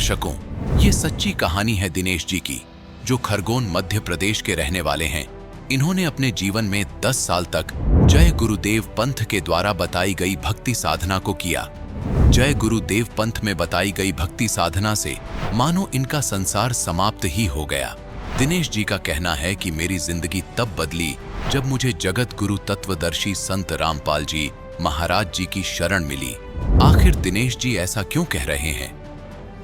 दर्शकों, ये सच्ची कहानी है दिनेश जी की, जो खरगोन मध्य प्रदेश के रहने वाले हैं। इन्होंने अपने जीवन में 10 साल तक जय गुरुदेव पंथ के द्वारा बताई गई भक्ति साधना को किया। जय गुरुदेव पंथ में बताई गई भक्ति साधना से मानो इनका संसार समाप्त ही हो गया। दिनेश जी का कहना है कि मेरी जिंदगी तब बदली जब मुझे जगत गुरु तत्वदर्शी संत रामपाल जी महाराज जी की शरण मिली। आखिर दिनेश जी ऐसा क्यों कह रहे हैं?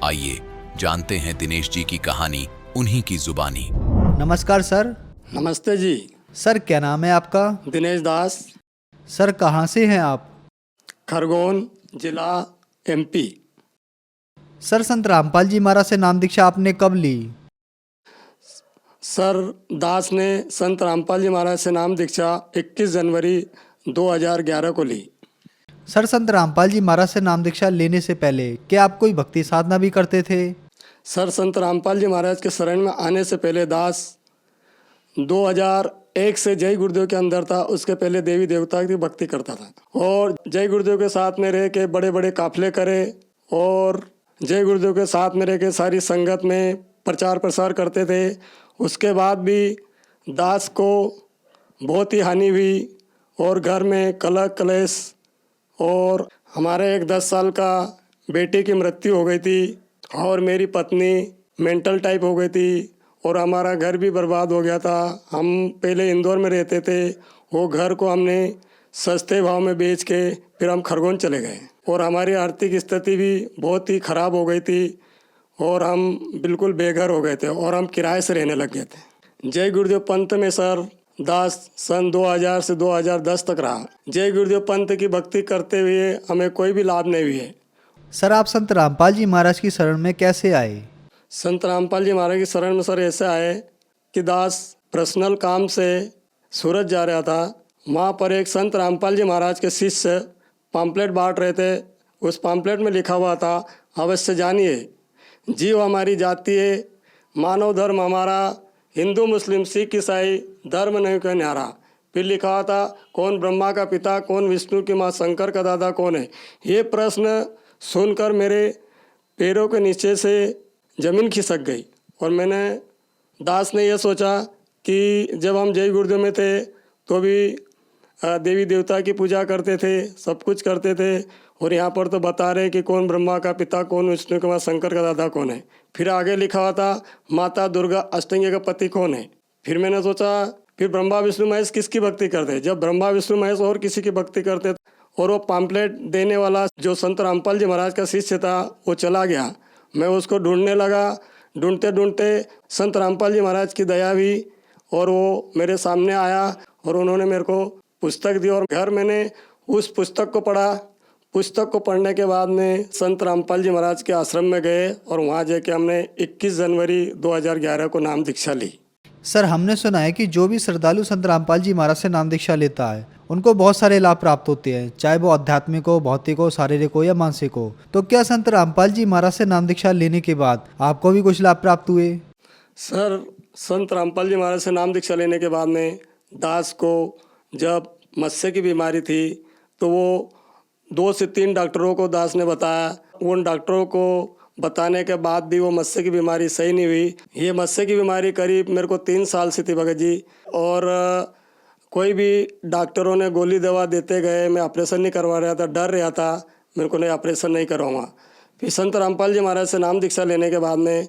आइए जानते हैं दिनेश जी की कहानी उन्हीं की जुबानी। नमस्कार सर। नमस्ते जी। सर क्या नाम है आपका? दिनेश दास। सर कहाँ से हैं आप? खरगोन जिला एमपी। सर संत रामपाल जी महाराज से नाम दीक्षा आपने कब ली? सर दास ने संत रामपाल जी महाराज से नाम दीक्षा 21 जनवरी 2011 को ली। सर संत रामपाल जी महाराज से नाम दीक्षा लेने से पहले क्या आप कोई भक्ति साधना भी करते थे? सर संत रामपाल जी महाराज के शरण में आने से पहले दास 2001 से जय गुरुदेव के अंदर था। उसके पहले देवी देवता की भक्ति करता था और जय गुरुदेव के साथ में रह के बड़े बड़े काफले करे और जय गुरुदेव के साथ में रह के सारी संगत में प्रचार प्रसार करते थे। उसके बाद भी दास को बहुत ही हानि हुई और घर में कलह कलेश और हमारे एक 10 साल का बेटे की मृत्यु हो गई थी और मेरी पत्नी मेंटल टाइप हो गई थी और हमारा घर भी बर्बाद हो गया था। हम पहले इंदौर में रहते थे, वो घर को हमने सस्ते भाव में बेच के फिर हम खरगोन चले गए और हमारी आर्थिक स्थिति भी बहुत ही ख़राब हो गई थी और हम बिल्कुल बेघर हो गए थे और हम किराए से रहने लग गए थे। जय गुरुदेव पंथ में सर दास सन 2000 से 2010 तक रहा। जय गुरुदेव पंथ की भक्ति करते हुए हमें कोई भी लाभ नहीं हुए। सर आप संत रामपाल जी महाराज की शरण में कैसे आए? संत रामपाल जी महाराज की शरण में सर ऐसे आए कि दास पर्सनल काम से सूरत जा रहा था। वहाँ पर एक संत रामपाल जी महाराज के शिष्य पम्पलेट बांट रहे थे। उस पम्पलेट में लिखा हुआ था, अवश्य जानिए जीव हमारी जाति है, मानव धर्म हमारा, हिंदू मुस्लिम सिख ईसाई धर्म नहीं कोई न्यारा। फिर लिखा हुआ था, कौन ब्रह्मा का पिता, कौन विष्णु की माँ, शंकर का दादा कौन है। ये प्रश्न सुनकर मेरे पैरों के नीचे से ज़मीन खिसक गई और मैंने दास ने यह सोचा कि जब हम जय गुरुदेव में थे तो भी देवी देवता की पूजा करते थे, सब कुछ करते थे और यहाँ पर तो बता रहे कि कौन ब्रह्मा का पिता, कौन विष्णु का माँ, शंकर का दादा कौन है। फिर आगे लिखा हुआ था, माता दुर्गा अष्टंगी का पति कौन है। फिर मैंने सोचा फिर ब्रह्मा विष्णु महेश किसकी भक्ति करते? जब ब्रह्मा विष्णु महेश और किसी की भक्ति करते और वो पम्पलेट देने वाला जो संत रामपाल जी महाराज का शिष्य था वो चला गया। मैं उसको ढूंढने लगा। ढूंढते ढूंढते संत रामपाल जी महाराज की दया हुई और वो मेरे सामने आया और उन्होंने मेरे को पुस्तक दी और घर मैंने उस पुस्तक को पढ़ा। पुस्तक को पढ़ने के बाद में संत रामपाल जी महाराज के आश्रम में गए और वहाँ जाके हमने 21 जनवरी 2011 को नाम दीक्षा ली। सर हमने सुना है कि जो भी श्रद्धालु संत रामपाल जी महाराज से नाम दीक्षा लेता है उनको बहुत सारे लाभ प्राप्त होते हैं, चाहे वो आध्यात्मिक हो, भौतिक हो, शारीरिक हो या मानसिक हो। तो क्या संत रामपाल जी महाराज से नाम दीक्षा लेने के बाद आपको भी कुछ लाभ प्राप्त हुए? सर संत रामपाल जी महाराज से नाम दीक्षा लेने के बाद में दास को जब मत्स्य की बीमारी थी तो वो 2 से 3 डॉक्टरों को दास ने बताया। उन डॉक्टरों को बताने के बाद भी वो मत्स्य की बीमारी सही नहीं हुई। ये मत्स्य की बीमारी करीब मेरे को 3 साल से थी भगत जी और कोई भी डॉक्टरों ने गोली दवा देते गए, मैं ऑपरेशन नहीं करवा रहा था, डर रहा था मेरे को नहीं ऑपरेशन नहीं करवाऊँगा। फिर संत रामपाल जी महाराज से नाम दीक्षा लेने के बाद में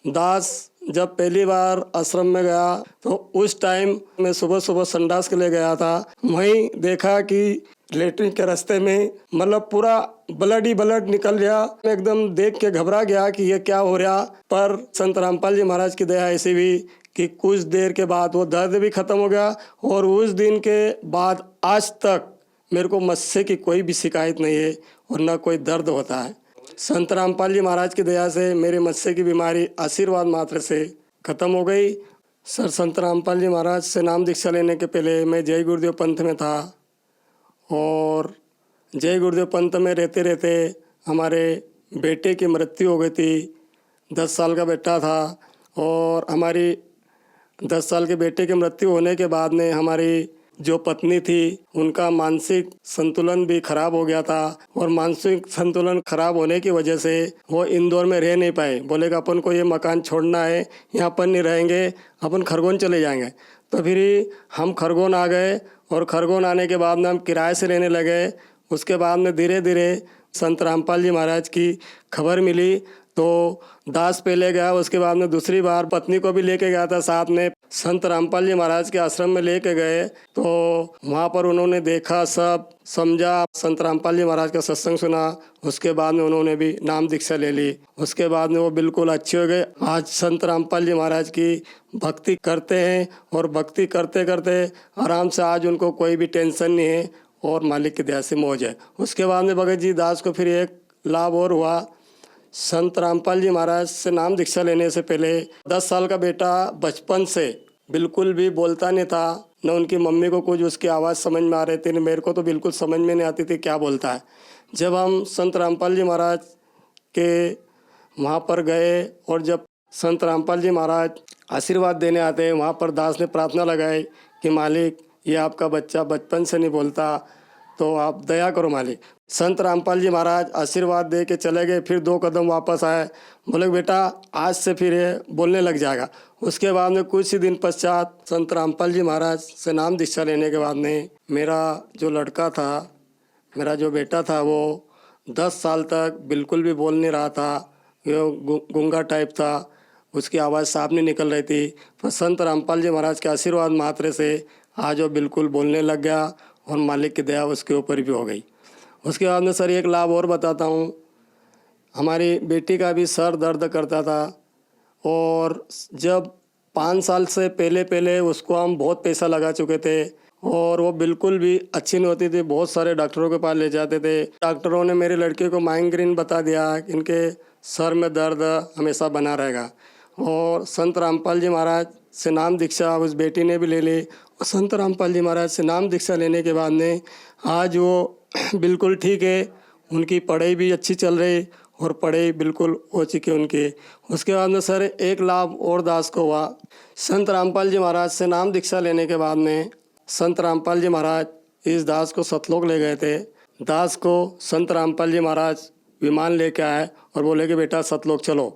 दास जब पहली बार आश्रम में गया तो उस टाइम मैं सुबह सुबह संडास के लिए गया था। वहीं देखा कि लेटरिन के रास्ते में मतलब पूरा ब्लड ही ब्लड निकल गया। मैं एकदम देख के घबरा गया कि ये क्या हो रहा। पर संत रामपाल जी महाराज की दया ऐसी हुई कि कुछ देर के बाद वो दर्द भी खत्म हो गया और उस दिन के बाद आज तक मेरे को मत्स्य की कोई भी शिकायत नहीं है और ना कोई दर्द होता है। संत रामपाल जी महाराज की दया से मेरे मत्स्य की बीमारी आशीर्वाद मात्र से खत्म हो गई। सर संत रामपाल जी महाराज से नाम दीक्षा लेने के पहले मैं जय गुरुदेव पंथ में था और जय गुरुदेव पंथ में रहते रहते हमारे बेटे की मृत्यु हो गई थी। 10 साल का बेटा था और हमारी 10 साल के बेटे की मृत्यु होने के बाद में हमारी जो पत्नी थी उनका मानसिक संतुलन भी खराब हो गया था और मानसिक संतुलन खराब होने की वजह से वो इंदौर में रह नहीं पाए। बोले कि अपन को ये मकान छोड़ना है, यहाँ अपन नहीं रहेंगे, अपन खरगोन चले जाएंगे। तो फिर हम खरगोन आ गए और खरगोन आने के बाद में हम किराए से रहने लगे। उसके बाद में धीरे धीरे संत रामपाल जी महाराज की खबर मिली तो दास पहले गया, उसके बाद में दूसरी बार पत्नी को भी लेके गया था साथ में। संत रामपाल जी महाराज के आश्रम में लेके गए तो वहाँ पर उन्होंने देखा, सब समझा, संत रामपाल जी महाराज का सत्संग सुना। उसके बाद में उन्होंने भी नाम दीक्षा ले ली। उसके बाद में वो बिल्कुल अच्छे हो गए। आज संत रामपाल जी महाराज की भक्ति करते हैं और भक्ति करते करते आराम से आज उनको कोई भी टेंशन नहीं है और मालिक की दया से मौज है। उसके बाद में भगत जी दास को फिर एक लाभ और हुआ। संत रामपाल जी महाराज से नाम दीक्षा लेने से पहले 10 साल का बेटा बचपन से बिल्कुल भी बोलता नहीं था, न उनकी मम्मी को कुछ उसकी आवाज़ समझ में आ रही थी, मेरे को तो बिल्कुल समझ में नहीं आती थी क्या बोलता है। जब हम संत रामपाल जी महाराज के वहाँ पर गए और जब संत रामपाल जी महाराज आशीर्वाद देने आते हैं, वहाँ पर दास ने प्रार्थना लगाई कि मालिक ये आपका बच्चा बचपन से नहीं बोलता, तो आप दया करो मालिक। संत रामपाल जी महाराज आशीर्वाद दे के चले गए। फिर 2 कदम वापस आए, बोले बेटा आज से फिर ये बोलने लग जाएगा। उसके बाद में कुछ ही दिन पश्चात संत रामपाल जी महाराज से नाम दीक्षा लेने के बाद में मेरा जो लड़का था, मेरा जो बेटा था, वो 10 साल तक बिल्कुल भी बोल नहीं रहा था, वो गूंगा टाइप था, उसकी आवाज़ साफ नहीं निकल रही थी। पर संत रामपाल जी महाराज के आशीर्वाद मात्र से आज वो बिल्कुल बोलने लग गया और मालिक की दया उसके ऊपर भी हो गई। उसके बाद में सर एक लाभ और बताता हूँ। हमारी बेटी का भी सर दर्द करता था और जब 5 साल से पहले उसको हम बहुत पैसा लगा चुके थे और वो बिल्कुल भी अच्छी नहीं होती थी। बहुत सारे डॉक्टरों के पास ले जाते थे। डॉक्टरों ने मेरे लड़के को माइग्रेन बता दिया, इनके सर में दर्द हमेशा बना रहेगा। और संत रामपाल जी महाराज से नाम दीक्षा उस बेटी ने भी ले ली और संत रामपाल जी महाराज से नाम दीक्षा लेने के बाद में आज वो बिल्कुल ठीक है। उनकी पढ़ाई भी अच्छी चल रही और पढ़ाई बिल्कुल हो चुकी उनकी। उसके बाद में सर एक लाभ और दास को हुआ। संत रामपाल जी महाराज से नाम दीक्षा लेने के बाद में संत रामपाल जी महाराज इस दास को सतलोक ले गए थे। दास को संत रामपाल जी महाराज विमान लेके आए और बोले कि बेटा सतलोक चलो।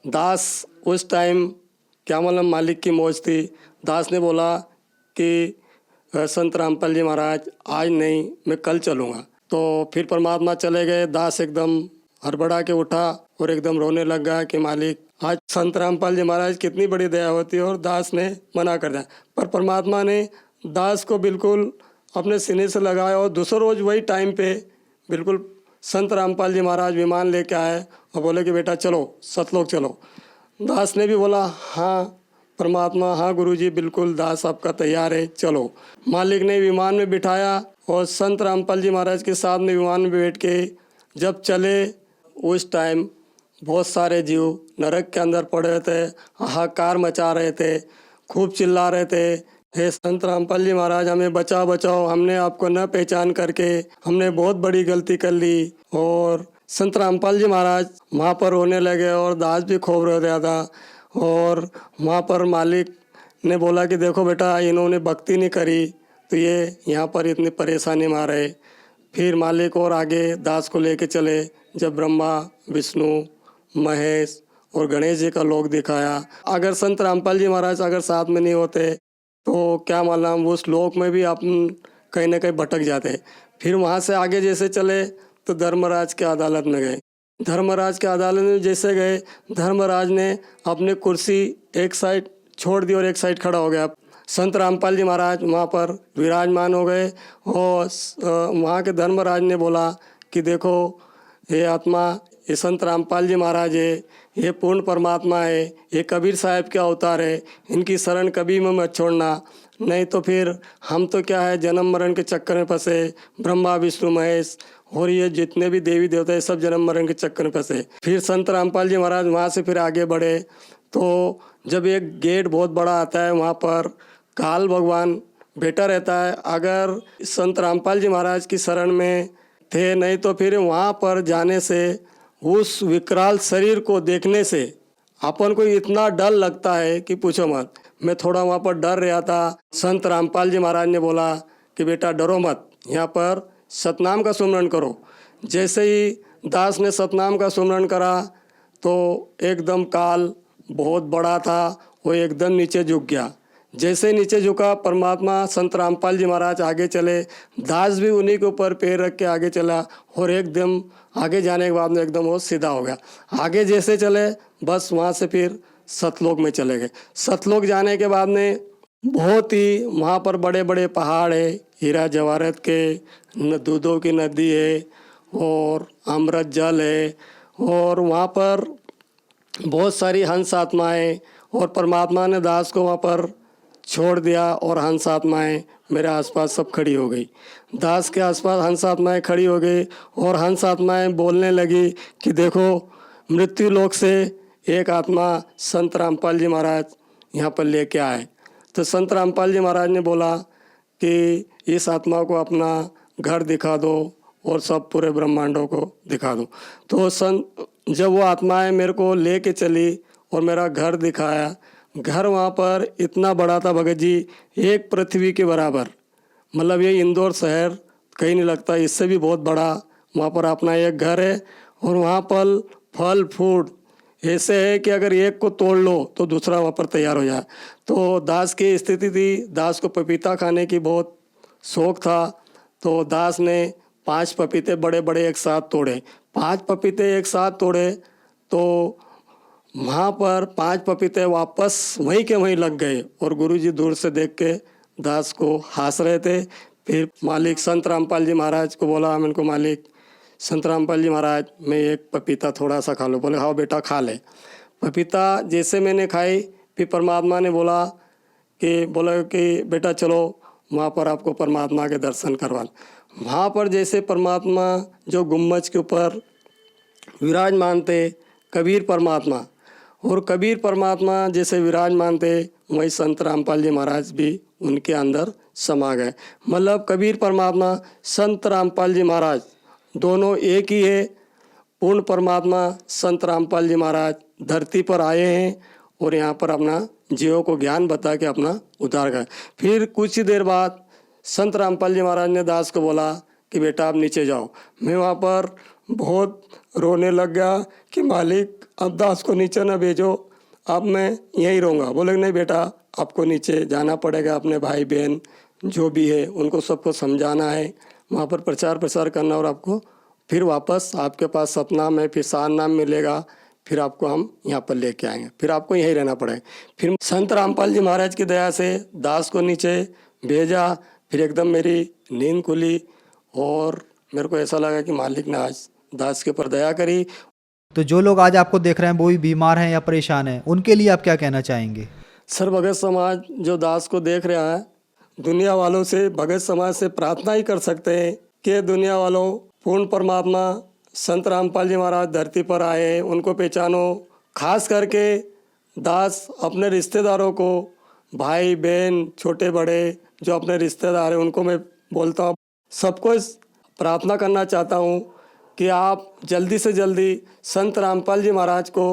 दास उस टाइम क्या मालूम मालिक की मौज थी। दास ने बोला कि संत रामपाल जी महाराज आज नहीं, मैं कल चलूँगा। तो फिर परमात्मा चले गए। दास एकदम हड़बड़ा के उठा और एकदम रोने लग गया कि मालिक आज संत रामपाल जी महाराज कितनी बड़ी दया होती है और दास ने मना कर दिया। पर परमात्मा ने दास को बिल्कुल अपने सीने से लगाया और दूसरे रोज़ वही टाइम पे बिल्कुल संत रामपाल जी महाराज विमान लेके आए और बोले कि बेटा चलो सतलोक चलो। दास ने भी बोला हाँ परमात्मा, हाँ गुरुजी, बिल्कुल दास आपका तैयार है, चलो। मालिक ने विमान में बिठाया और संत रामपाल जी महाराज के साथ में विमान में बैठ के जब चले, उस टाइम बहुत सारे जीव नरक के अंदर पड़े थे, हाहाकार मचा रहे थे, खूब चिल्ला रहे थे, हे संत रामपाल जी महाराज हमें बचाओ बचाओ, हमने आपको न पहचान करके हमने बहुत बड़ी गलती कर ली। और संत रामपाल जी महाराज वहाँ पर रोने लगे और दास भी खूब रो रहा था। और वहाँ पर मालिक ने बोला कि देखो बेटा इन्होंने भक्ति नहीं करी तो ये यहाँ पर इतनी परेशानी में आ रहे। फिर मालिक और आगे दास को लेके चले। जब ब्रह्मा, विष्णु, महेश और गणेश जी का लोक दिखाया। अगर संत रामपाल जी महाराज अगर साथ में नहीं होते तो क्या मालूम उस लोक में भी अपन कहीं ना कहीं भटक जाते। फिर वहाँ से आगे जैसे चले तो धर्मराज के अदालत में गए। धर्मराज के अदालत में जैसे गए, धर्मराज ने अपनी कुर्सी एक साइड छोड़ दी और एक साइड खड़ा हो गया। संत रामपाल जी महाराज वहाँ पर विराजमान हो गए और वहाँ के धर्मराज ने बोला कि देखो ये आत्मा, ये संत रामपाल जी महाराज है, ये पूर्ण परमात्मा है, ये कबीर साहब के अवतार है, इनकी शरण कभी में मत छोड़ना, नहीं तो फिर हम तो क्या है जन्म मरण के चक्कर में फंसे। ब्रह्मा, विष्णु, महेश और ये जितने भी देवी देवता है सब जन्म मरण के चक्कर में फंसे। फिर संत रामपाल जी महाराज वहाँ से फिर आगे बढ़े तो जब एक गेट बहुत बड़ा आता है वहाँ पर काल भगवान बैठा रहता है। अगर संत रामपाल जी महाराज की शरण में थे, नहीं तो फिर वहाँ पर जाने से उस विकराल शरीर को देखने से अपन को इतना डर लगता है कि पूछो मत। मैं थोड़ा वहाँ पर डर रहा था। संत रामपाल जी महाराज ने बोला कि बेटा डरो मत, यहाँ पर सतनाम का सुमरण करो। जैसे ही दास ने सतनाम का सुमरण करा तो एकदम काल बहुत बड़ा था, वो एकदम नीचे झुक गया। जैसे नीचे झुका परमात्मा संत रामपाल जी महाराज आगे चले, दास भी उन्हीं के ऊपर पैर रख के आगे चला और एकदम आगे जाने के बाद में एकदम वो सीधा हो गया। आगे जैसे चले बस वहाँ से फिर सतलोक में चले गए। सतलोक जाने के बाद में बहुत ही वहाँ पर बड़े बड़े पहाड़ है, हीरा जवाहरत के, दूधों की नदी है और अमृत जल है और वहाँ पर बहुत सारी हंस आत्माएँ, और परमात्मा ने दास को वहाँ पर छोड़ दिया और हंस आत्माएँ मेरे आसपास सब खड़ी हो गई। दास के आसपास हंस आत्माएँ खड़ी हो गई और हंस आत्माएँ बोलने लगी कि देखो मृत्यु लोक से एक आत्मा संत रामपाल जी महाराज यहाँ पर लेके आए। तो संत रामपाल जी महाराज ने बोला कि इस आत्मा को अपना घर दिखा दो और सब पूरे ब्रह्मांडों को दिखा दो। तो जब वो आत्माएँ मेरे को लेके चली और मेरा घर दिखाया, घर वहाँ पर इतना बड़ा था भगत जी, एक पृथ्वी के बराबर, मतलब ये इंदौर शहर कहीं नहीं लगता, इससे भी बहुत बड़ा वहाँ पर अपना एक घर है। और वहाँ पर फल फूल ऐसे है कि अगर एक को तोड़ लो तो दूसरा वहाँ पर तैयार हो जाए। तो दास की स्थिति थी, दास को पपीता खाने की बहुत शौक़ था, तो दास ने 5 पपीते बड़े बड़े एक साथ तोड़े। 5 पपीते एक साथ तोड़े तो वहाँ पर 5 पपीते वापस वहीं के वहीं लग गए और गुरुजी दूर से देख के दास को हंस रहे थे। फिर मालिक संत रामपाल जी महाराज को बोला, हम इनको मालिक संत रामपाल जी महाराज मैं एक पपीता थोड़ा सा खा लो। बोले हाँ बेटा खा ले। पपीता जैसे मैंने खाई फिर परमात्मा ने बोला कि बेटा चलो वहाँ पर आपको परमात्मा के दर्शन करवा। वहाँ पर जैसे परमात्मा जो गुम्बज के ऊपर विराजमान थे कबीर परमात्मा, और कबीर परमात्मा जैसे विराजमान थे वही संत रामपाल जी महाराज भी उनके अंदर समा गए। मतलब कबीर परमात्मा संत रामपाल जी महाराज दोनों एक ही है। पूर्ण परमात्मा संत रामपाल जी महाराज धरती पर आए हैं और यहाँ पर अपना जीवों को ज्ञान बता के अपना उतार गए। फिर कुछ ही देर बाद संत रामपाल जी महाराज ने दास को बोला कि बेटा आप नीचे जाओ। मैं वहाँ पर बहुत रोने लग गया कि मालिक अब दास को नीचे ना भेजो, अब मैं यहीं रहूँगा। बोले नहीं बेटा आपको नीचे जाना पड़ेगा, अपने भाई बहन जो भी है उनको सबको समझाना है, वहाँ पर प्रचार प्रसार करना और आपको फिर वापस आपके पास सतनाम है, फिर सार नाम मिलेगा, फिर आपको हम यहाँ पर लेके आएंगे, फिर आपको यहीं रहना पड़ेगा। फिर संत रामपाल जी महाराज की दया से दास को नीचे भेजा। फिर एकदम मेरी नींद खुली और मेरे को ऐसा लगा कि मालिक ने आज दास के ऊपर दया करी। तो जो लोग आज आपको देख रहे हैं वो भी बीमार हैं या परेशान हैं, उनके लिए आप क्या कहना चाहेंगे? सर भगत समाज जो दास को देख रहा है, दुनिया वालों से भगत समाज से प्रार्थना ही कर सकते हैं कि दुनिया वालों पूर्ण परमात्मा संत रामपाल जी महाराज धरती पर आए हैं, उनको पहचानो। खास करके दास अपने रिश्तेदारों को, भाई बहन छोटे बड़े जो अपने रिश्तेदार हैं उनको मैं बोलता हूँ, सबको प्रार्थना करना चाहता हूँ कि आप जल्दी से जल्दी संत रामपाल जी महाराज को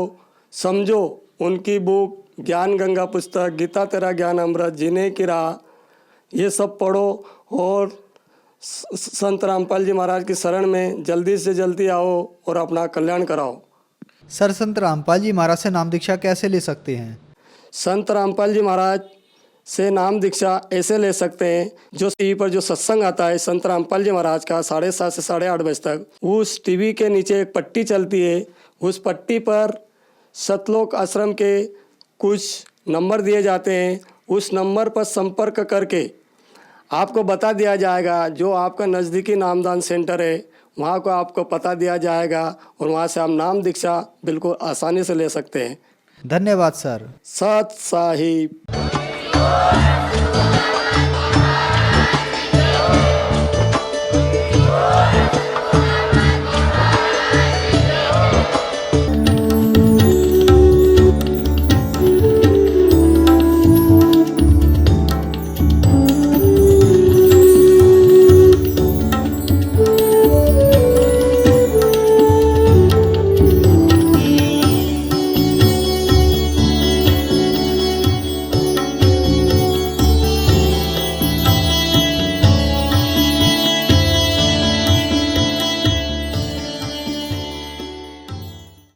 समझो। उनकी बुक ज्ञान गंगा पुस्तक, गीता तेरा ज्ञान अमृत, जीने की राह, ये सब पढ़ो और संत रामपाल जी महाराज की शरण में जल्दी से जल्दी आओ और अपना कल्याण कराओ। सर संत रामपाल जी महाराज से नाम दीक्षा कैसे ले सकते हैं? संत रामपाल जी महाराज से नाम दीक्षा ऐसे ले सकते हैं, जो टीवी पर जो सत्संग आता है संत रामपाल जी महाराज का 7:30 से 8:30 बजे तक, उस टीवी के नीचे एक पट्टी चलती है, उस पट्टी पर सतलोक आश्रम के कुछ नंबर दिए जाते हैं। उस नंबर पर संपर्क करके आपको बता दिया जाएगा, जो आपका नज़दीकी नामदान सेंटर है वहाँ को आपको पता दिया जाएगा और वहाँ से आप नाम दीक्षा बिल्कुल आसानी से ले सकते हैं। धन्यवाद सर। सत साहिब।